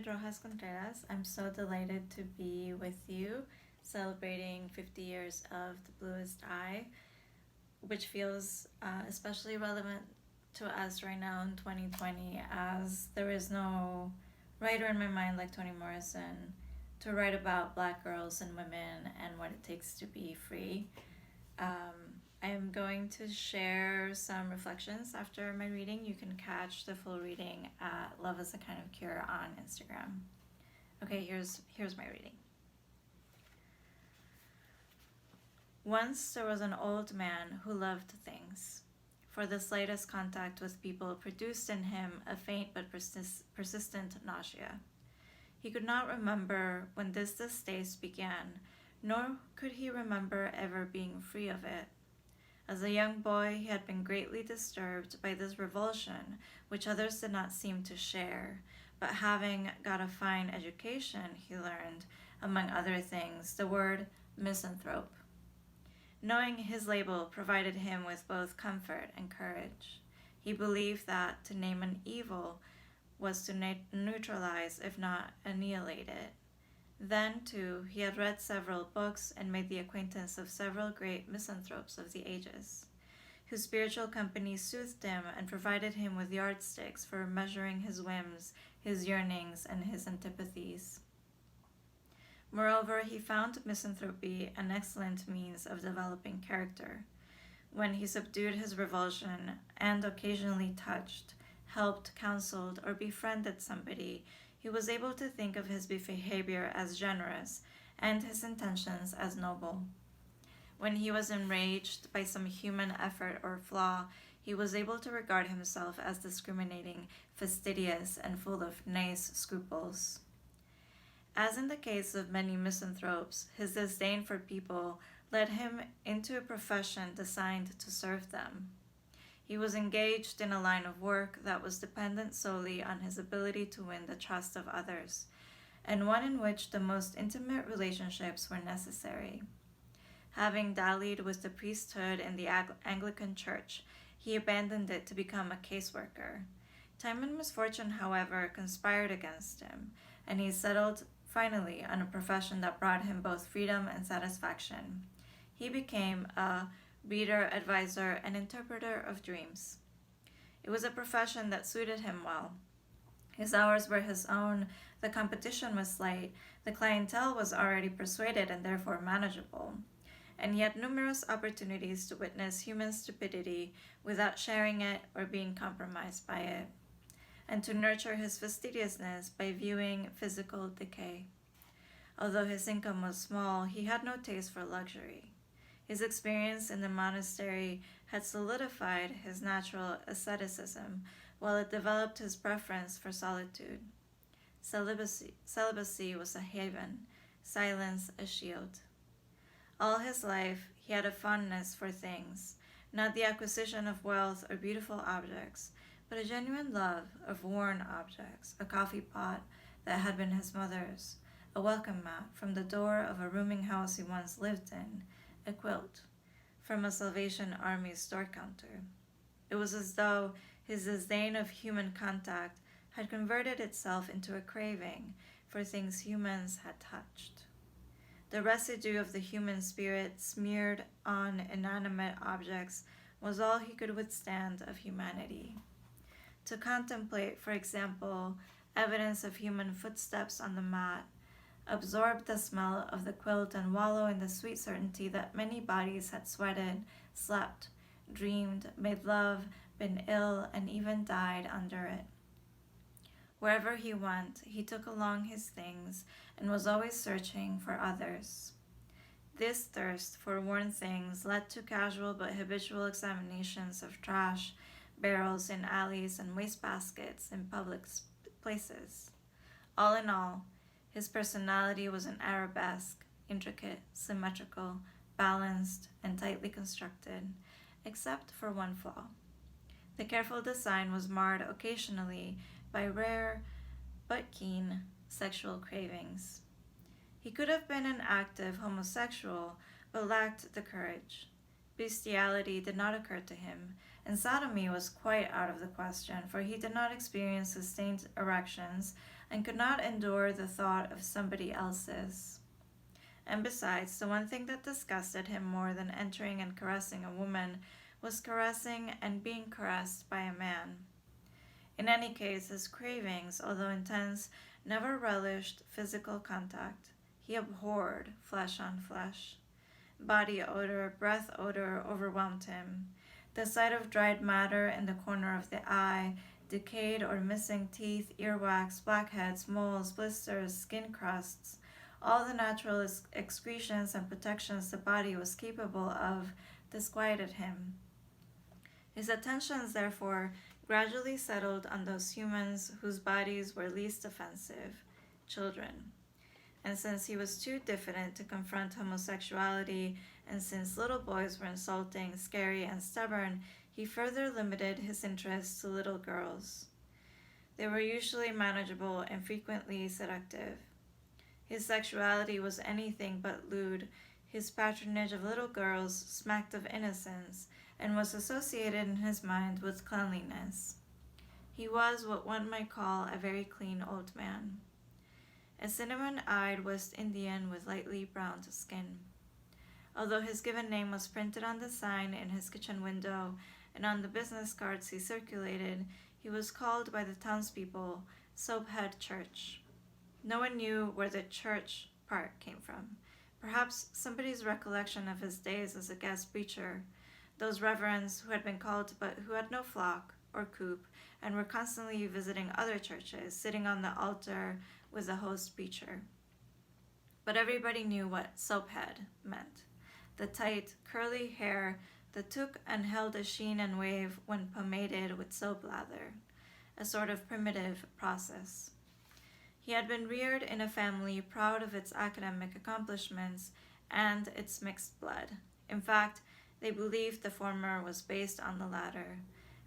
Ingrid Rojas Contreras. I'm so delighted to be with you celebrating 50 years of the Bluest Eye, which feels especially relevant to us right now in 2020, as there is no writer in my mind like Toni Morrison to write about Black girls and women and what it takes to be free. I am going to share some reflections after my reading. You can catch the full reading at Love is a Kind of Cure on Instagram. Okay, here's my reading. Once there was an old man who loved things, for the slightest contact with people produced in him a faint but persistent nausea. He could not remember when this distaste began, nor could he remember ever being free of it. As a young boy, he had been greatly disturbed by this revulsion, which others did not seem to share, but having got a fine education, he learned, among other things, the word misanthrope. Knowing his label provided him with both comfort and courage. He believed that to name an evil was to neutralize, if not annihilate it. Then, too, he had read several books and made the acquaintance of several great misanthropes of the ages, whose spiritual company soothed him and provided him with yardsticks for measuring his whims, his yearnings, and his antipathies. Moreover, he found misanthropy an excellent means of developing character. When he subdued his revulsion and occasionally touched, helped, counseled, or befriended somebody, he was able to think of his behavior as generous and his intentions as noble. When he was enraged by some human effort or flaw, he was able to regard himself as discriminating, fastidious, and full of nice scruples. As in the case of many misanthropes, his disdain for people led him into a profession designed to serve them. He was engaged in a line of work that was dependent solely on his ability to win the trust of others, and one in which the most intimate relationships were necessary. Having dallied with the priesthood in the Anglican Church, he abandoned it to become a caseworker. Time and misfortune, however, conspired against him, and he settled finally on a profession that brought him both freedom and satisfaction. He became a reader, advisor, and interpreter of dreams. It was a profession that suited him well. His hours were his own, the competition was slight, the clientele was already persuaded and therefore manageable, and he had numerous opportunities to witness human stupidity without sharing it or being compromised by it, and to nurture his fastidiousness by viewing physical decay. Although his income was small, he had no taste for luxury. His experience in the monastery had solidified his natural asceticism, while it developed his preference for solitude. Celibacy was a haven, silence a shield. All his life, he had a fondness for things, not the acquisition of wealth or beautiful objects, but a genuine love of worn objects, a coffee pot that had been his mother's, a welcome mat from the door of a rooming house he once lived in, a quilt from a Salvation Army store counter. It was as though his disdain of human contact had converted itself into a craving for things humans had touched. The residue of the human spirit smeared on inanimate objects was all he could withstand of humanity. To contemplate, for example, evidence of human footsteps on the mat, absorb the smell of the quilt and wallow in the sweet certainty that many bodies had sweated, slept, dreamed, made love, been ill, and even died under it. Wherever he went, he took along his things and was always searching for others. This thirst for worn things led to casual but habitual examinations of trash, barrels in alleys, and wastebaskets in public places. All in all, his personality was an arabesque, intricate, symmetrical, balanced, and tightly constructed, except for one flaw. The careful design was marred occasionally by rare but keen sexual cravings. He could have been an active homosexual, but lacked the courage. Bestiality did not occur to him, and sodomy was quite out of the question, for he did not experience sustained erections and could not endure the thought of somebody else's. And besides, the one thing that disgusted him more than entering and caressing a woman was caressing and being caressed by a man. In any case, his cravings, although intense, never relished physical contact. He abhorred flesh on flesh. Body odor, breath odor overwhelmed him. The sight of dried matter in the corner of the eye, decayed or missing teeth, earwax, blackheads, moles, blisters, skin crusts, all the natural excretions and protections the body was capable of, disquieted him. His attentions, therefore, gradually settled on those humans whose bodies were least offensive, children. And since he was too diffident to confront homosexuality, and since little boys were insulting, scary, and stubborn, he further limited his interest to little girls. They were usually manageable and frequently seductive. His sexuality was anything but lewd. His patronage of little girls smacked of innocence, and was associated in his mind with cleanliness. He was what one might call a very clean old man. A cinnamon-eyed West Indian with lightly browned skin. Although his given name was printed on the sign in his kitchen window and on the business cards he circulated, he was called by the townspeople Soaphead Church. No one knew where the church part came from. Perhaps somebody's recollection of his days as a guest preacher, those reverends who had been called but who had no flock or coop and were constantly visiting other churches, sitting on the altar with the host preacher. But everybody knew what soaphead meant. The tight, curly hair that took and held a sheen and wave when pomaded with soap lather, a sort of primitive process. He had been reared in a family proud of its academic accomplishments and its mixed blood. In fact, they believed the former was based on the latter,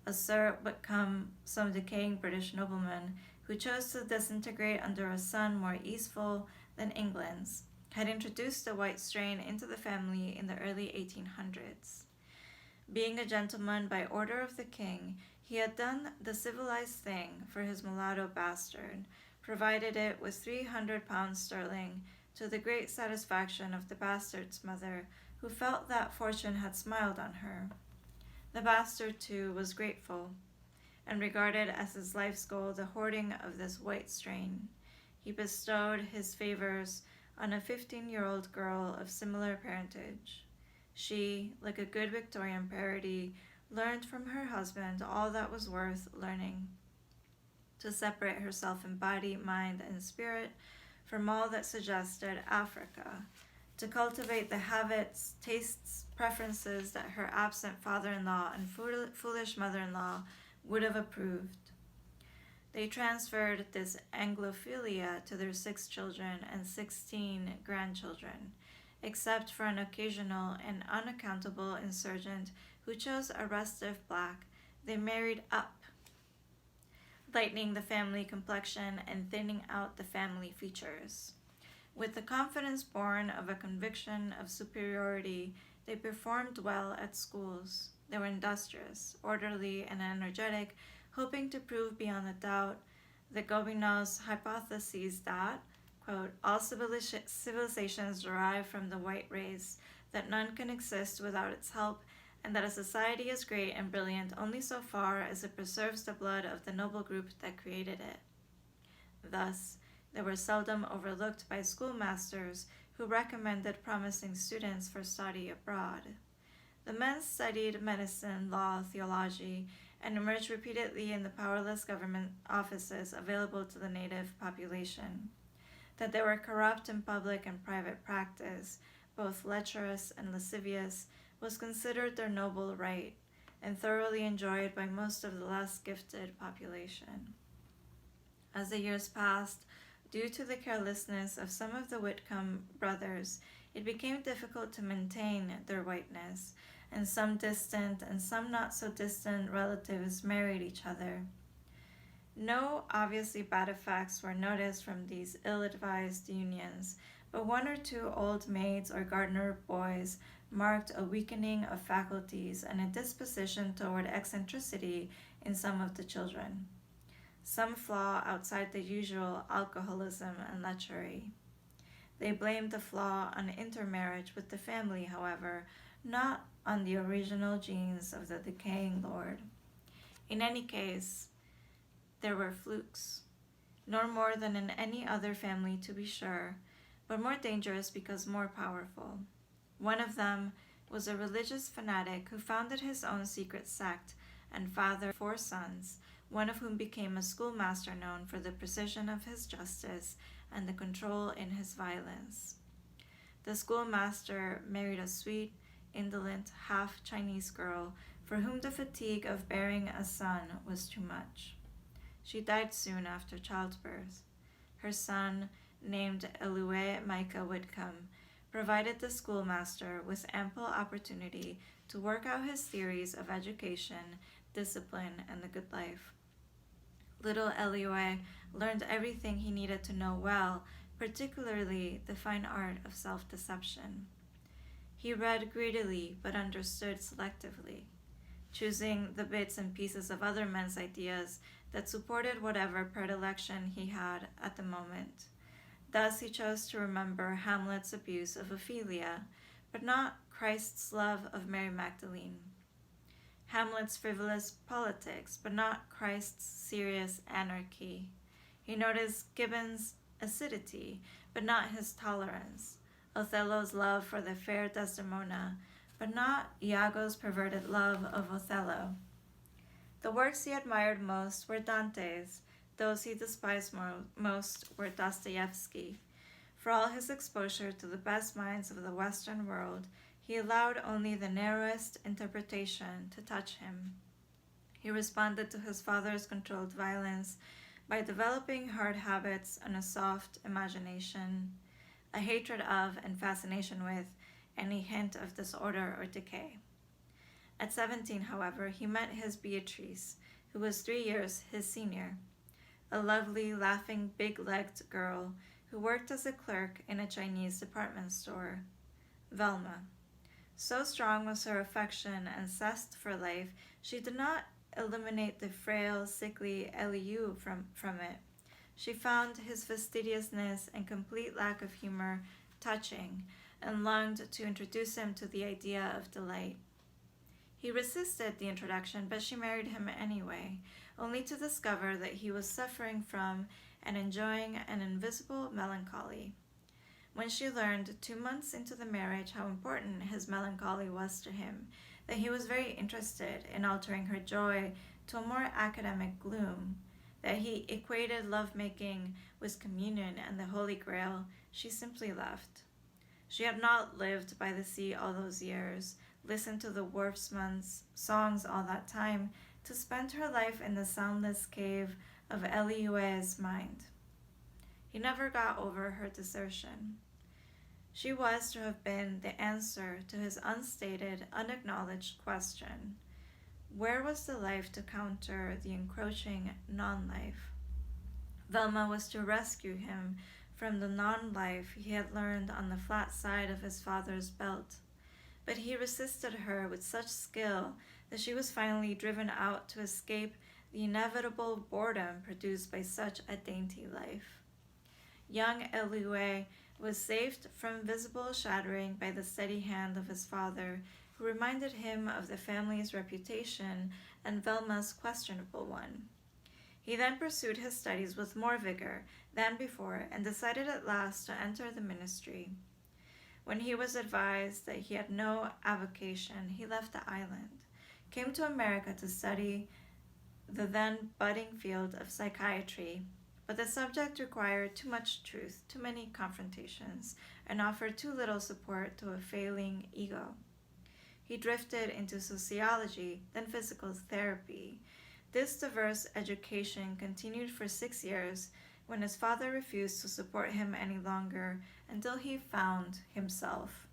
a Sir Whitcomb, some decaying British nobleman who chose to disintegrate under a sun more easeful than England's, had introduced the white strain into the family in the early 1800s. Being a gentleman by order of the king, he had done the civilized thing for his mulatto bastard, provided it with 300 pounds sterling, to the great satisfaction of the bastard's mother, who felt that fortune had smiled on her. The bastard, too, was grateful, and regarded as his life's goal the hoarding of this white strain. He bestowed his favors on a 15-year-old girl of similar parentage. She, like a good Victorian parody, learned from her husband all that was worth learning, to separate herself in body, mind, and spirit from all that suggested Africa, to cultivate the habits, tastes, preferences that her absent father-in-law and foolish mother-in-law would have approved. They transferred this Anglophilia to their 6 children and 16 grandchildren, except for an occasional and unaccountable insurgent who chose a restive black. They married up, lightening the family complexion and thinning out the family features. With the confidence born of a conviction of superiority, they performed well at schools. They were industrious, orderly, and energetic, hoping to prove beyond a doubt the Gobineau's hypotheses that, quote, all civilizations derive from the white race, that none can exist without its help, and that a society is great and brilliant only so far as it preserves the blood of the noble group that created it. Thus, they were seldom overlooked by schoolmasters who recommended promising students for study abroad. The men studied medicine, law, theology, and emerged repeatedly in the powerless government offices available to the native population. That they were corrupt in public and private practice, both lecherous and lascivious, was considered their noble right, and thoroughly enjoyed by most of the less gifted population. As the years passed, due to the carelessness of some of the Whitcomb brothers, it became difficult to maintain their whiteness, and some distant and some not so distant relatives married each other. No obviously bad effects were noticed from these ill-advised unions, but 1 or 2 old maids or gardener boys marked a weakening of faculties and a disposition toward eccentricity in some of the children. some flaw outside the usual alcoholism and lechery. They blamed the flaw on intermarriage with the family, however, not on the original genes of the decaying lord. In any case, there were flukes, nor more than in any other family to be sure, but more dangerous because more powerful. One of them was a religious fanatic who founded his own secret sect and fathered 4 sons, one of whom became a schoolmaster known for the precision of his justice and the control in his violence. The schoolmaster married a sweet, indolent, half-Chinese girl for whom the fatigue of bearing a son was too much. She died soon after childbirth. Her son, named Elue Micah Whitcomb, provided the schoolmaster with ample opportunity to work out his theories of education, discipline, and the good life. Little Elue learned everything he needed to know well, particularly the fine art of self-deception. He read greedily but understood selectively, choosing the bits and pieces of other men's ideas that supported whatever predilection he had at the moment. Thus he chose to remember Hamlet's abuse of Ophelia, but not Christ's love of Mary Magdalene. Hamlet's frivolous politics, but not Christ's serious anarchy. He noticed Gibbon's acidity, but not his tolerance. Othello's love for the fair Desdemona, but not Iago's perverted love of Othello. The works he admired most were Dante's. Those he despised most were Dostoevsky. For all his exposure to the best minds of the Western world, he allowed only the narrowest interpretation to touch him. He responded to his father's controlled violence by developing hard habits and a soft imagination, a hatred of and fascination with any hint of disorder or decay. At 17, however, he met his Beatrice, who was 3 years his senior, a lovely, laughing, big-legged girl who worked as a clerk in a Chinese department store. Velma. So strong was her affection and zest for life, she did not eliminate the frail, sickly Eliu from it. She found his fastidiousness and complete lack of humor touching, and longed to introduce him to the idea of delight. He resisted the introduction, but she married him anyway, only to discover that he was suffering from and enjoying an invisible melancholy. When she learned 2 months into the marriage how important his melancholy was to him, that he was very interested in altering her joy to a more academic gloom, that he equated lovemaking with communion and the Holy Grail, she simply left. She had not lived by the sea all those years, listened to the wharfsman's songs all that time, to spend her life in the soundless cave of Eliue's mind. He never got over her desertion. She was to have been the answer to his unstated, unacknowledged question. Where was the life to counter the encroaching non-life? Velma was to rescue him from the non-life he had learned on the flat side of his father's belt. But he resisted her with such skill that she was finally driven out to escape the inevitable boredom produced by such a dainty life. Young Eliue was saved from visible shattering by the steady hand of his father, who reminded him of the family's reputation and Velma's questionable one. He then pursued his studies with more vigor than before and decided at last to enter the ministry. When he was advised that he had no avocation, he left the island, came to America to study the then budding field of psychiatry, but the subject required too much truth, too many confrontations, and offered too little support to a failing ego. He drifted into sociology, then physical therapy. This diverse education continued for 6 years when his father refused to support him any longer until he found himself.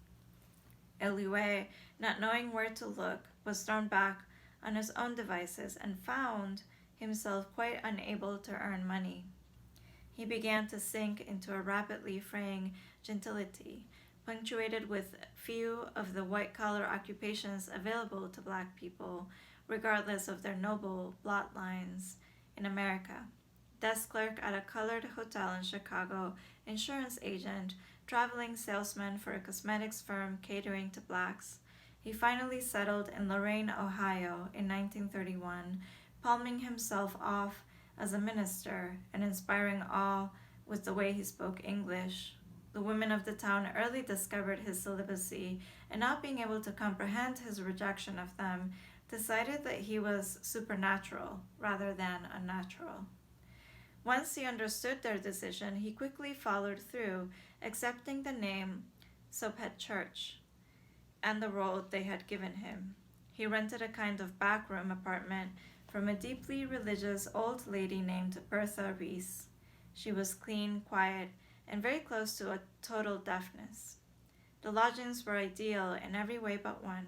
Eliue, not knowing where to look, was thrown back on his own devices and found himself quite unable to earn money. He began to sink into a rapidly fraying gentility, punctuated with few of the white-collar occupations available to black people, regardless of their noble bloodlines in America. desk clerk at a colored hotel in Chicago, insurance agent, traveling salesman for a cosmetics firm catering to blacks. He finally settled in Lorain, Ohio in 1931, palming himself off as a minister and inspiring awe with the way he spoke English. The women of the town early discovered his celibacy, and not being able to comprehend his rejection of them, decided that he was supernatural rather than unnatural. Once he understood their decision, he quickly followed through, accepting the name Soaphead Church and the role they had given him. He rented a kind of backroom apartment from a deeply religious old lady named Bertha Reese. She was clean, quiet, and very close to a total deafness. The lodgings were ideal in every way but one.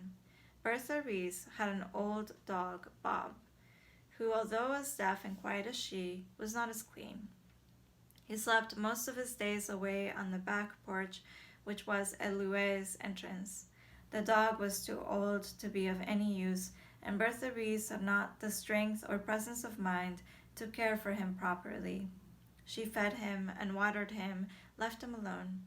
Bertha Reese had an old dog, Bob, who, although as deaf and quiet as she, was not as clean. He slept most of his days away on the back porch, which was Eloue's entrance. The dog was too old to be of any use, and Bertha Reese had not the strength or presence of mind to care for him properly. She fed him and watered him, left him alone.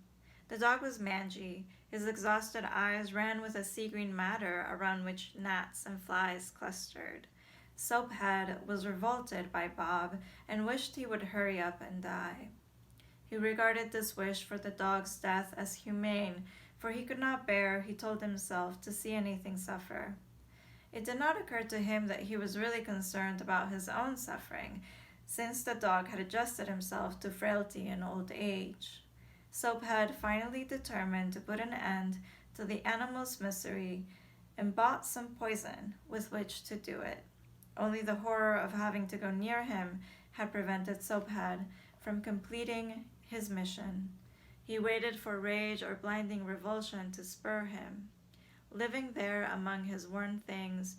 The dog was mangy. His exhausted eyes ran with a sea-green matter around which gnats and flies clustered. Soaphead was revolted by Bob and wished he would hurry up and die. He regarded this wish for the dog's death as humane, for he could not bear, he told himself, to see anything suffer. It did not occur to him that he was really concerned about his own suffering, since the dog had adjusted himself to frailty and old age. Soaphead finally determined to put an end to the animal's misery and bought some poison with which to do it. Only the horror of having to go near him had prevented Soaphead from completing his mission. He waited for rage or blinding revulsion to spur him. Living there among his worn things,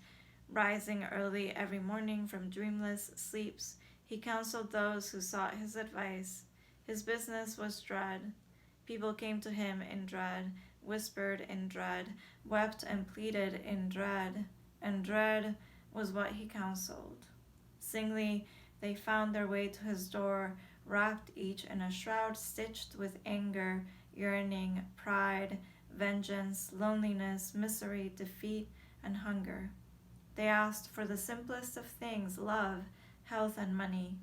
rising early every morning from dreamless sleeps, he counseled those who sought his advice. His business was dread. People came to him in dread, whispered in dread, wept and pleaded in dread, and dread was what he counseled. Singly, they found their way to his door, wrapped each in a shroud stitched with anger, yearning, pride, vengeance, loneliness, misery, defeat, and hunger. They asked for the simplest of things, love, health, and money.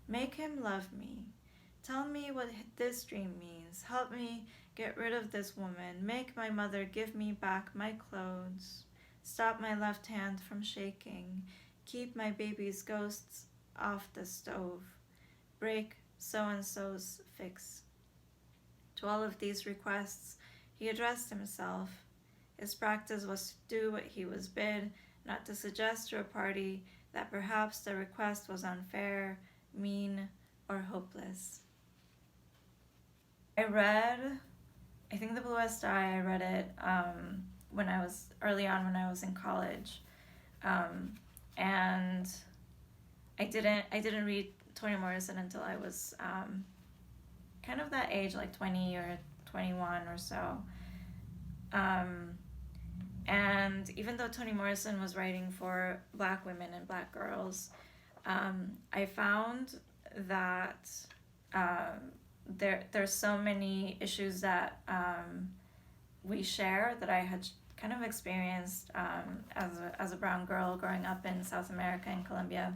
Make him love me. Tell me what this dream means. Help me get rid of this woman. Make my mother give me back my clothes. Stop my left hand from shaking. Keep my baby's ghosts off the stove. Break so-and-so's fix. To all of these requests, he addressed himself. His practice was to do what he was bid, not to suggest to a party that perhaps the request was unfair, mean, or hopeless. I think The Bluest Eye, I read it when I was in college. And I didn't read Toni Morrison until I was kind of that age, like 20 or 21 or so. And even though Toni Morrison was writing for Black women and Black girls, I found that there's so many issues that we share that I had kind of experienced as a brown girl growing up in South America and Colombia,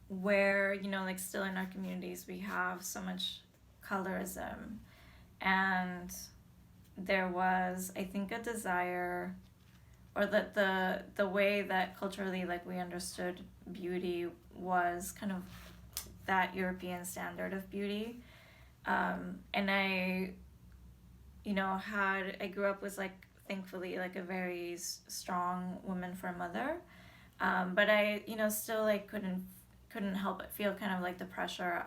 where, like still in our communities we have so much colorism, and there was, I think, a desire, or that the way that culturally we understood beauty was kind of that European standard of beauty, and I grew up with thankfully a very strong woman for a mother, but I still couldn't help but feel kind of the pressure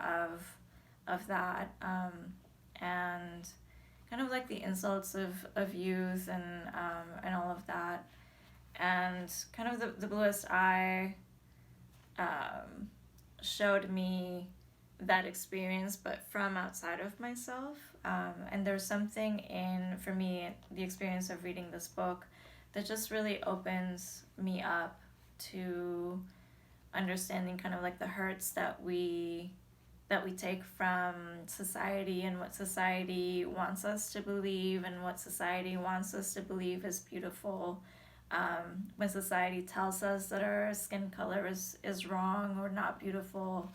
of that, and kind of the insults of youth and all of that, and kind of the Bluest Eye showed me that experience, but from outside of myself, and there's something for me, the experience of reading this book that just really opens me up to understanding kind of like the hurts that we take from society, and what society wants us to believe, and what society wants us to believe is beautiful. When society tells us that our skin color is wrong or not beautiful,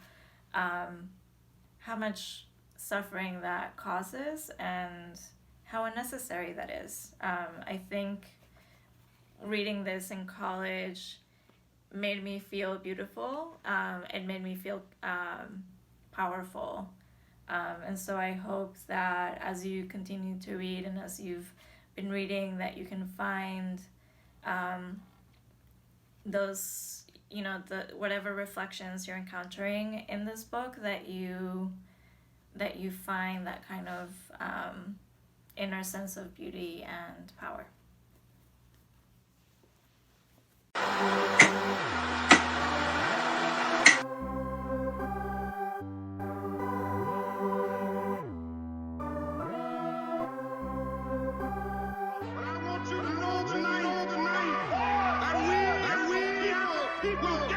how much suffering that causes and how unnecessary that is. I think reading this in college made me feel beautiful. It made me feel powerful. And so I hope that as you continue to read and as you've been reading, that you can find those, the whatever reflections you're encountering in this book, that you find that kind of inner sense of beauty and power. But I want you to know tonight that we people